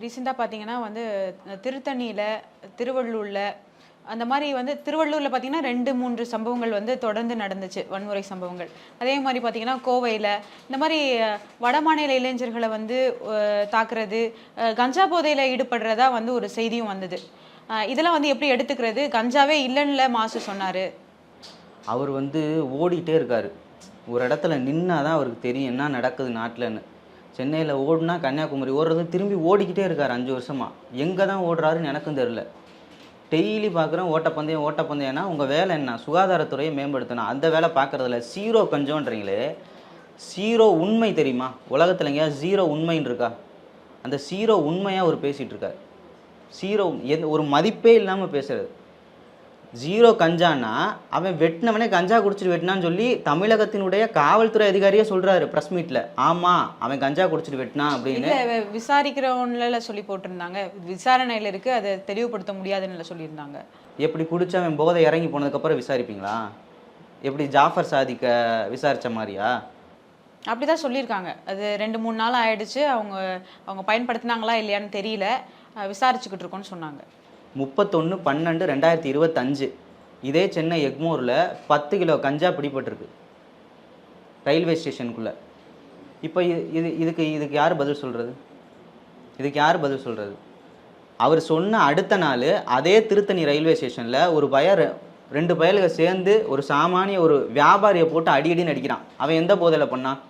ரீசெண்டா பார்த்தீங்கன்னா வந்து திருத்தணியில, திருவள்ளூர்ல அந்த மாரி வந்து திருவள்ளூர்ல பார்த்தீங்கன்னா 2, 3 சம்பவங்கள் வந்து தொடர்ந்து நடந்துச்சு. வன்முறை சம்பவங்கள். அதே மாரி பார்த்தீங்கன்னா கோவையில இந்த மாரி வடமாநில இளைஞர்கள வந்து தாக்குறது, கஞ்சா போதையில ஈடுபடுறதா வந்து ஒரு செய்தியும் வந்தது. இதெல்லாம் வந்து எப்படி எடுத்துக்கிறது? கஞ்சாவே இல்லன்னுல மாசு சொன்னாரு. அவர் வந்து ஓடிட்டே இருக்காரு. ஒரு இடத்துல நின்னா தான் அவருக்கு தெரியும் என்ன நடக்குது நாட்டுலன்னு. சென்னையில ஓடுனா கன்னியாகுமரி ஓடுறது திரும்பி ஓடிக்கிட்டே இருக்காரு 5 வருஷமா. எங்க தான் ஓடுறாருன்னு எனக்கும் தெரியல. டெய்லி பார்க்குறேன் ஓட்டப்பந்தயம் ஓட்டப்பந்தயம்னா உங்க வேலை என்ன? சுகாதாரத்துறையை மேம்படுத்தணும். அந்த வேலை பார்க்கறதில்ல. ஜீரோ கஞ்சோன்றீங்களே, ஜீரோ உண்மை தெரியுமா? உலகத்துல எங்கேயாவது ஜீரோ உண்மைன்னு இருக்கா? அந்த ஜீரோ உண்மையா அவர் பேசிட்டு இருக்காரு. ஜீரோ ஒரு மதிப்பே இல்லாம பேசுறது. ஜீரோ கஞ்சானா அவன் வெட்டினவனே கஞ்சா குடிச்சிட்டு வெட்டினான்னு சொல்லி தமிழகத்தினுடைய காவல்துறை அதிகாரியே சொல்றாரு பிரஸ் மீட்ல. ஆமா அவன் கஞ்சா குடிச்சிட்டு வெட்டினான் அப்படின்னு. இல்ல விசாரிக்கிறவன்ல சொல்லி போட்டிருந்தாங்க. விசாரணையில இருக்கு. அதை தெளிவுபடுத்த முடியாதுன்னு சொல்லியிருந்தாங்க. எப்படி குடிச்சவன் போதை இறங்கி போனதுக்கப்புறம் விசாரிப்பீங்களா? எப்படி ஜாஃபர் சாதிக்க விசாரிச்ச மாதிரியா? அப்படிதான் சொல்லியிருக்காங்க. அது 2, 3 நாள் ஆயிடுச்சு. அவங்க அவங்க பயன்படுத்தினாங்களா இல்லையான்னு தெரியல. விசாரிச்சுக்கிட்டு இருக்கோம்னு சொன்னாங்க. 31/12/2025 இதே சென்னை எக்மோரில் 10 கிலோ கஞ்சா பிடிபட்டிருக்கு ரயில்வே ஸ்டேஷனுக்குள்ள. இப்போ இதுக்கு யார் பதில் சொல்கிறது? இதுக்கு யார் பதில் சொல்கிறது? அவர் சொன்ன அடுத்த நாள் அதே திருத்தணி ரயில்வே ஸ்டேஷனில் ஒரு பையன் 2 பயலுக சேர்ந்து ஒரு சாமானிய ஒரு வியாபாரியை போட்டு அடிக்கடி நடிக்கிறான். அவன் எந்த போதையில் பண்ணான்?